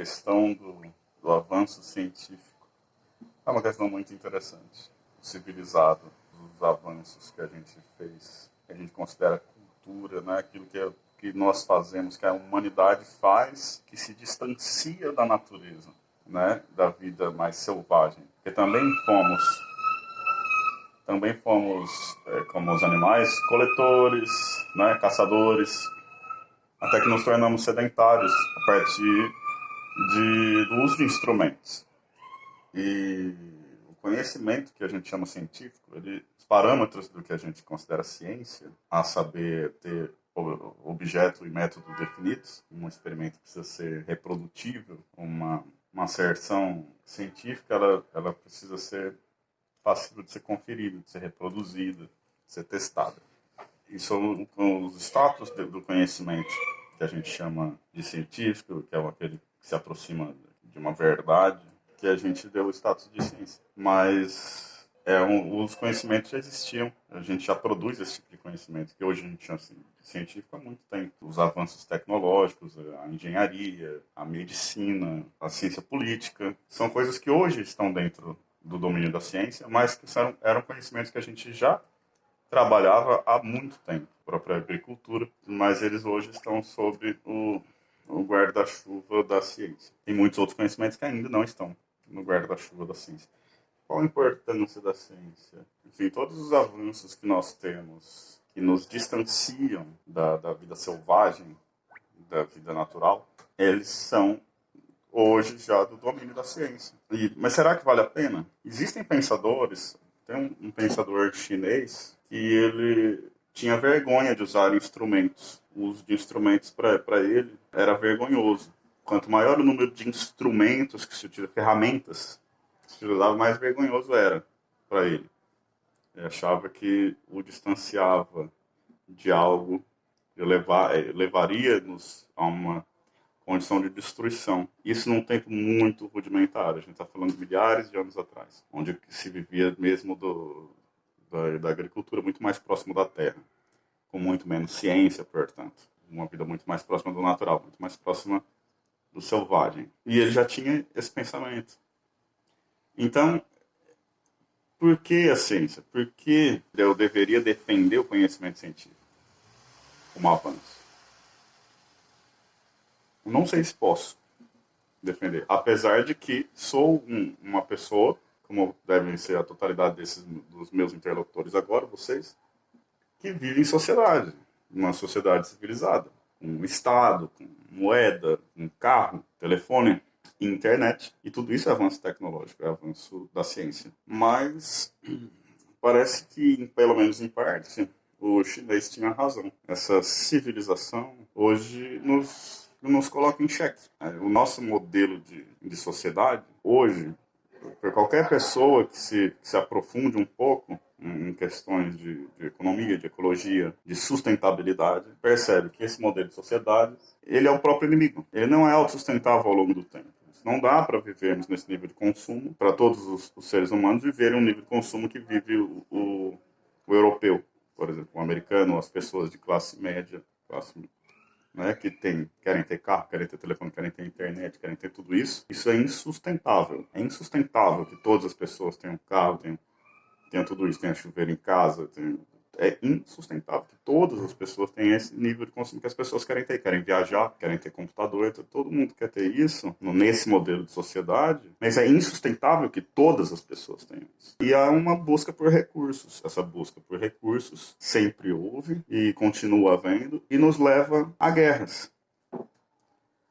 questão do avanço científico é uma questão muito interessante. O civilizado, os avanços que a gente fez, que a gente considera cultura, né? Aquilo que nós fazemos, que a humanidade faz, que se distancia da natureza, né? Da vida mais selvagem. Porque também fomos como os animais, coletores, né? Caçadores, até que nos tornamos sedentários a partir do uso de instrumentos. E o conhecimento que a gente chama científico, os parâmetros do que a gente considera ciência, a saber, ter objeto e método definidos, um experimento precisa ser reprodutível, uma asserção científica, ela precisa ser passível de ser conferida, de ser reproduzida, de ser testada. E são os status do conhecimento que a gente chama de científico, que é aquele que se aproxima de uma verdade, que a gente deu o status de ciência. Mas os conhecimentos já existiam, a gente já produz esse tipo de conhecimento, que hoje a gente chama assim, de científico há muito tempo. Os avanços tecnológicos, a engenharia, a medicina, a ciência política, são coisas que hoje estão dentro do domínio da ciência, mas que eram conhecimentos que a gente já trabalhava há muito tempo, a própria agricultura, mas eles hoje estão sob o guarda-chuva da ciência. Tem muitos outros conhecimentos que ainda não estão no guarda-chuva da ciência. Qual a importância da ciência? Enfim, todos os avanços que nós temos, que nos distanciam da vida selvagem, da vida natural, eles são hoje já do domínio da ciência. Mas será que vale a pena? Existem pensadores, tem um pensador chinês que ele tinha vergonha de usar instrumentos. O uso de instrumentos para ele era vergonhoso. Quanto maior o número de instrumentos que se utiliza, ferramentas que se utilizava, mais vergonhoso era para ele. Ele achava que o distanciava de algo que levaria-nos a uma condição de destruição. Isso num tempo muito rudimentar. A gente está falando de milhares de anos atrás, onde se vivia mesmo da agricultura muito mais próximo da terra, com muito menos ciência, portanto. Uma vida muito mais próxima do natural, muito mais próxima do selvagem. E ele já tinha esse pensamento. Então, por que a ciência? Por que eu deveria defender o conhecimento científico como avanço? Eu não sei se posso defender, apesar de que sou uma pessoa, como devem ser a totalidade dos meus interlocutores agora, vocês, que vive em sociedade, uma sociedade civilizada, com um Estado, com moeda, um carro, telefone, internet, e tudo isso é avanço tecnológico, é avanço da ciência. Mas parece que, pelo menos em parte, o chinês tinha razão. Essa civilização hoje nos coloca em xeque. O nosso modelo de sociedade, hoje, para qualquer pessoa que se aprofunde um pouco em questões de economia, de ecologia, de sustentabilidade, percebe que esse modelo de sociedade, ele é o próprio inimigo. Ele não é autossustentável ao longo do tempo. Não dá para vivermos nesse nível de consumo, para todos os seres humanos viverem um nível de consumo que vive o europeu, por exemplo, o americano, as pessoas de classe média, né, que querem ter carro, querem ter telefone, querem ter internet, querem ter tudo isso. Isso é insustentável. É insustentável que todas as pessoas tenham carro, tenham tudo isso, tenham chuveiro em casa. É insustentável que todas as pessoas tenham esse nível de consumo que as pessoas querem viajar, querem ter computador, então todo mundo quer ter isso nesse modelo de sociedade, mas é insustentável que todas as pessoas tenham isso. E há uma busca por recursos. Essa busca por recursos sempre houve e continua havendo e nos leva a guerras.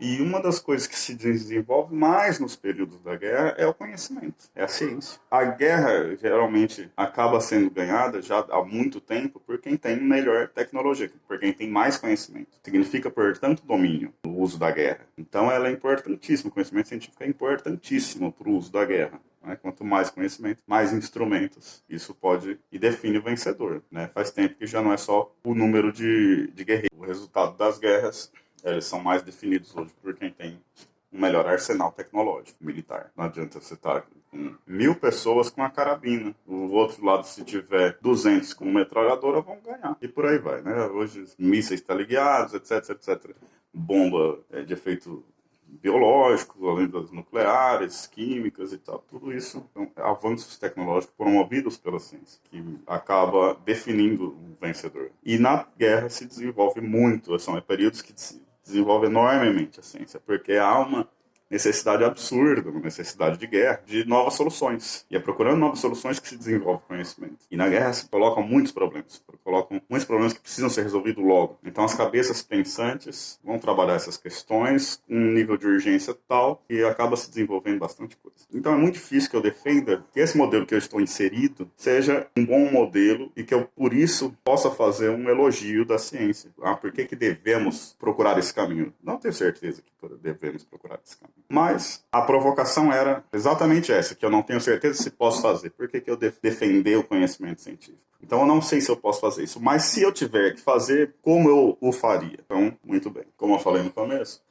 E uma das coisas que se desenvolve mais nos períodos da guerra é o conhecimento, é a ciência. A guerra geralmente acaba sendo ganhada já há muito tempo por quem tem melhor tecnologia, por quem tem mais conhecimento. Significa, portanto, domínio no uso da guerra. Então ela é importantíssima, o conhecimento científico é importantíssimo para o uso da guerra. Né? Quanto mais conhecimento, mais instrumentos. Isso pode e define o vencedor. Né? Faz tempo que já não é só o número de guerreiros. O resultado das guerras, eles são mais definidos hoje por quem tem um melhor arsenal tecnológico militar. Não adianta você estar com 1000 pessoas com a carabina. O outro lado, se tiver 200 com metralhadora, vão ganhar. E por aí vai, né? Hoje, mísseis teleguiados, etc, etc. Bomba de efeito biológicos, além das nucleares, químicas e tal. Tudo isso são avanços tecnológicos promovidos pela ciência, que acaba definindo o vencedor. E na guerra se desenvolve muito, são períodos que se desenvolve enormemente a ciência, porque há uma necessidade absurda, uma necessidade de guerra, de novas soluções. E é procurando novas soluções que se desenvolve o conhecimento. E na guerra se colocam muitos problemas que precisam ser resolvidos logo. Então as cabeças pensantes vão trabalhar essas questões com um nível de urgência tal que acaba se desenvolvendo bastante coisa. Então é muito difícil que eu defenda que esse modelo que eu estou inserido seja um bom modelo e que eu, por isso, possa fazer um elogio da ciência. Por que devemos procurar esse caminho? Não tenho certeza que devemos procurar esse caminho. Mas a provocação era exatamente essa, que eu não tenho certeza se posso fazer. Por que eu defender o conhecimento científico? Então eu não sei se eu posso fazer isso, mas se eu tiver que fazer, como eu o faria? Então, muito bem. Como eu falei no começo,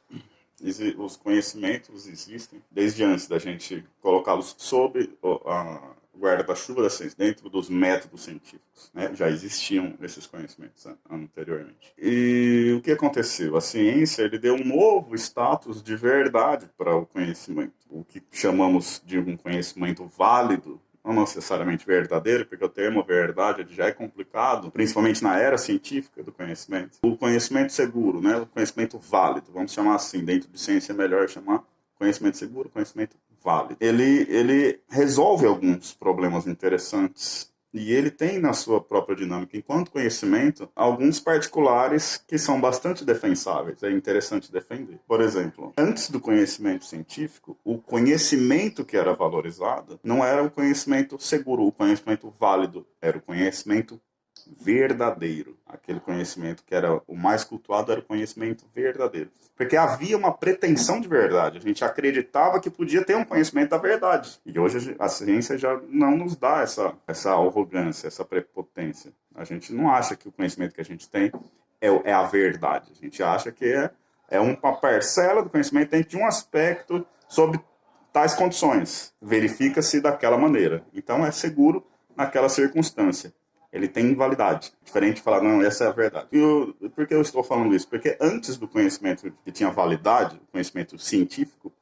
os conhecimentos existem desde antes da gente colocá-los sob a guarda-chuva da ciência, dentro dos métodos científicos, né? Já existiam esses conhecimentos anteriormente. E o que aconteceu? A ciência ele deu um novo status de verdade para o conhecimento. O que chamamos de um conhecimento válido, não necessariamente verdadeiro, porque o termo verdade já é complicado, principalmente na era científica do conhecimento. O conhecimento seguro, né? O conhecimento válido, vamos chamar assim, dentro de ciência é melhor chamar conhecimento seguro, conhecimento válido. Ele resolve alguns problemas interessantes e ele tem na sua própria dinâmica, enquanto conhecimento, alguns particulares que são bastante defensáveis, é interessante defender. Por exemplo, antes do conhecimento científico, o conhecimento que era valorizado não era o conhecimento seguro, o conhecimento válido, era o conhecimento verdadeiro. Aquele conhecimento que era o mais cultuado era o conhecimento verdadeiro. Porque havia uma pretensão de verdade. A gente acreditava que podia ter um conhecimento da verdade. E hoje a ciência já não nos dá essa arrogância, essa prepotência. A gente não acha que o conhecimento que a gente tem é a verdade. A gente acha que é uma parcela do conhecimento dentro de um aspecto sobre tais condições. Verifica-se daquela maneira. Então é seguro naquela circunstância. Ele tem validade. Diferente de falar, não, essa é a verdade. Por que eu estou falando isso? Porque antes do conhecimento que tinha validade, o conhecimento científico,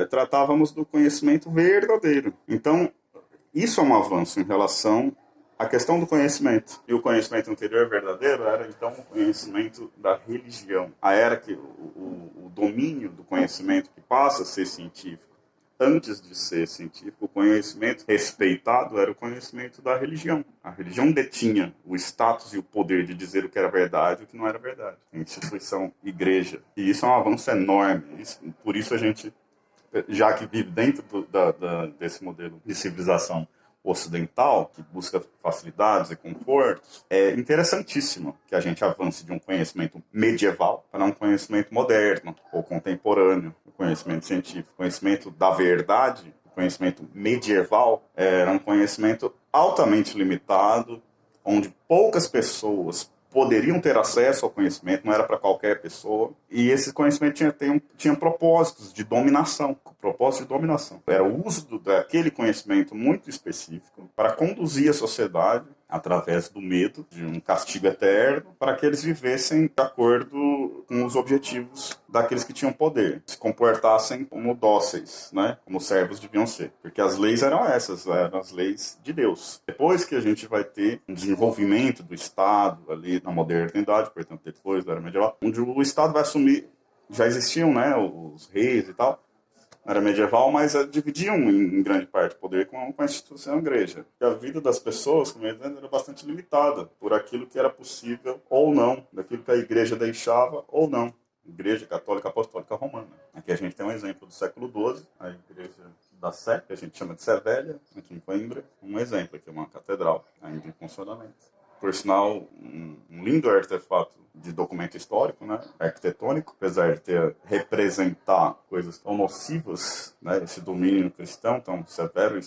tratávamos do conhecimento verdadeiro. Então, isso é um avanço em relação à questão do conhecimento. E o conhecimento anterior verdadeiro era, então, o conhecimento da religião. A era que o domínio do conhecimento que passa a ser científico, antes de ser científico, o conhecimento respeitado era o conhecimento da religião. A religião detinha o status e o poder de dizer o que era verdade e o que não era verdade. A instituição igreja. E isso é um avanço enorme. Por isso a gente, já que vive dentro desse modelo de civilização ocidental, que busca facilidades e confortos, é interessantíssimo que a gente avance de um conhecimento medieval para um conhecimento moderno ou contemporâneo, o conhecimento científico. O conhecimento da verdade, o conhecimento medieval, era um conhecimento altamente limitado, onde poucas pessoas poderiam ter acesso ao conhecimento, não era para qualquer pessoa, e esse conhecimento tinha propósitos de dominação, propósito de dominação. Era o uso daquele conhecimento muito específico para conduzir a sociedade através do medo, de um castigo eterno, para que eles vivessem de acordo com os objetivos daqueles que tinham poder, se comportassem como dóceis, né? Como servos deviam ser. Porque as leis eram essas, eram as leis de Deus. Depois que a gente vai ter um desenvolvimento do Estado ali na modernidade, portanto depois da era medieval, onde o Estado vai assumir, já existiam, né, os reis e tal, era medieval, mas dividiam em grande parte o poder com a instituição igreja. E a vida das pessoas, como eu disse, era bastante limitada por aquilo que era possível ou não, daquilo que a igreja deixava ou não. Igreja Católica Apostólica Romana. Aqui a gente tem um exemplo do século XII, a igreja da Sé, que a gente chama de Sé Velha, aqui em Coimbra. Um exemplo aqui, uma catedral ainda em funcionamento. Por sinal, um lindo artefato de documento histórico, né, arquitetônico, apesar de representar coisas tão nocivas, né, esse domínio cristão tão severo e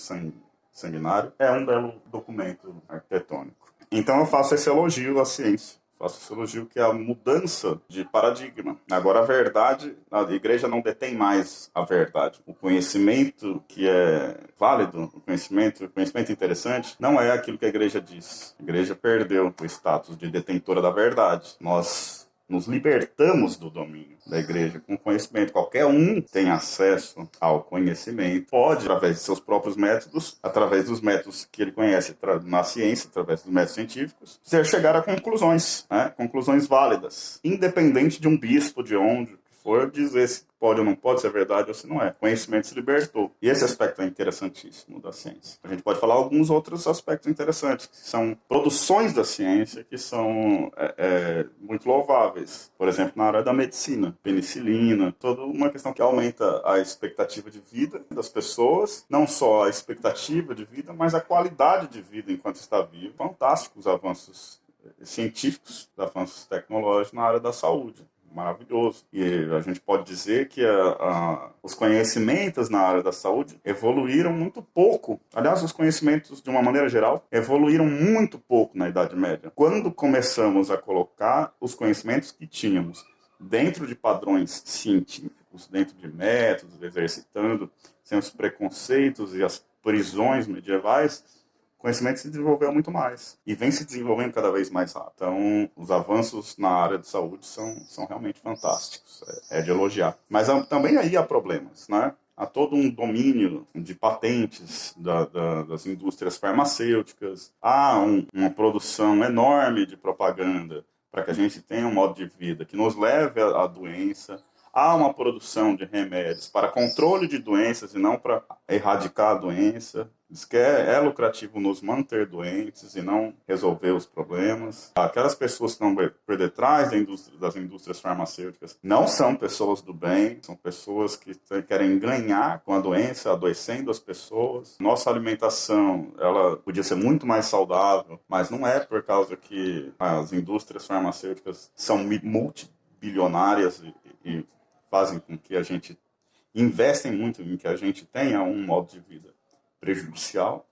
sanguinário, é um belo documento arquitetônico. Então eu faço esse elogio à ciência. Faço esse elogio que é a mudança de paradigma. Agora a verdade, a igreja não detém mais a verdade. O conhecimento que é válido, o conhecimento interessante, não é aquilo que a igreja diz. A igreja perdeu o status de detentora da verdade. Nós nos libertamos do domínio da igreja com conhecimento. Qualquer um tem acesso ao conhecimento, pode, através de seus próprios métodos, através dos métodos que ele conhece na ciência, através dos métodos científicos, chegar a conclusões, né? Conclusões válidas, independente de um bispo, de onde for dizer se pode ou não pode, se é verdade ou se não é. O conhecimento se libertou. E esse aspecto é interessantíssimo da ciência. A gente pode falar alguns outros aspectos interessantes, que são produções da ciência que são muito louváveis. Por exemplo, na área da medicina, penicilina, toda uma questão que aumenta a expectativa de vida das pessoas, não só a expectativa de vida, mas a qualidade de vida enquanto está vivo. Fantásticos avanços científicos, avanços tecnológicos na área da saúde. Maravilhoso. E a gente pode dizer que os conhecimentos na área da saúde evoluíram muito pouco. Aliás, os conhecimentos, de uma maneira geral, evoluíram muito pouco na Idade Média. Quando começamos a colocar os conhecimentos que tínhamos dentro de padrões científicos, dentro de métodos, exercitando sem os preconceitos e as prisões medievais, o conhecimento se desenvolveu muito mais e vem se desenvolvendo cada vez mais rápido. Então, os avanços na área de saúde são realmente fantásticos, é de elogiar. Mas também aí há problemas, né? Há todo um domínio de patentes das indústrias farmacêuticas, há uma produção enorme de propaganda para que a gente tenha um modo de vida que nos leve à doença. Há uma produção de remédios para controle de doenças e não para erradicar a doença. Diz que é lucrativo nos manter doentes e não resolver os problemas. Aquelas pessoas que estão por detrás das indústrias farmacêuticas não são pessoas do bem, são pessoas que querem ganhar com a doença, adoecendo as pessoas. Nossa alimentação, ela podia ser muito mais saudável, mas não é por causa que as indústrias farmacêuticas são multibilionárias e fazem com que a gente investem muito em que a gente tenha um modo de vida prejudicial,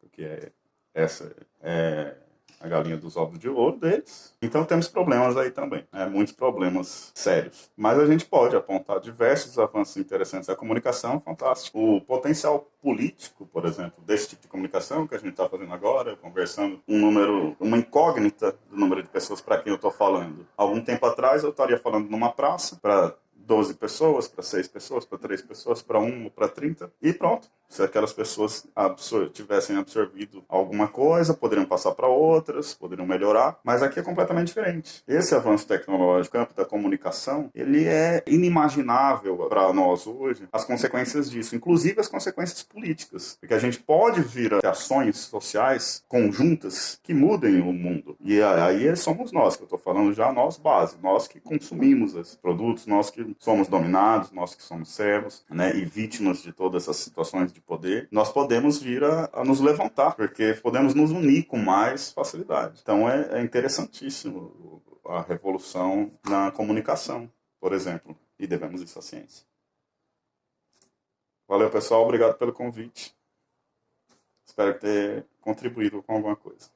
porque essa é a galinha dos ovos de ouro deles. Então temos problemas aí também, muitos problemas sérios. Mas a gente pode apontar diversos avanços interessantes da comunicação, fantástico. O potencial político, por exemplo, desse tipo de comunicação que a gente está fazendo agora, conversando uma incógnita do número de pessoas para quem eu estou falando. Algum tempo atrás eu estaria falando numa praça para 12 pessoas, para 6 pessoas, para 3 pessoas, para 1 ou para 30, e pronto. Se aquelas pessoas tivessem absorvido alguma coisa, poderiam passar para outras, poderiam melhorar, mas aqui é completamente diferente. Esse avanço tecnológico, campo da comunicação, ele é inimaginável para nós hoje, as consequências disso, inclusive as consequências políticas, porque a gente pode vir a ações sociais conjuntas que mudem o mundo, e aí somos nós, que eu estou falando já, nós base, nós que consumimos esses produtos, nós que somos dominados, nós que somos servos, né, e vítimas de todas essas situações de poder, nós podemos vir a nos levantar, porque podemos nos unir com mais facilidade. Então é interessantíssimo a revolução na comunicação, por exemplo, e devemos isso à ciência. Valeu, pessoal, obrigado pelo convite. Espero ter contribuído com alguma coisa.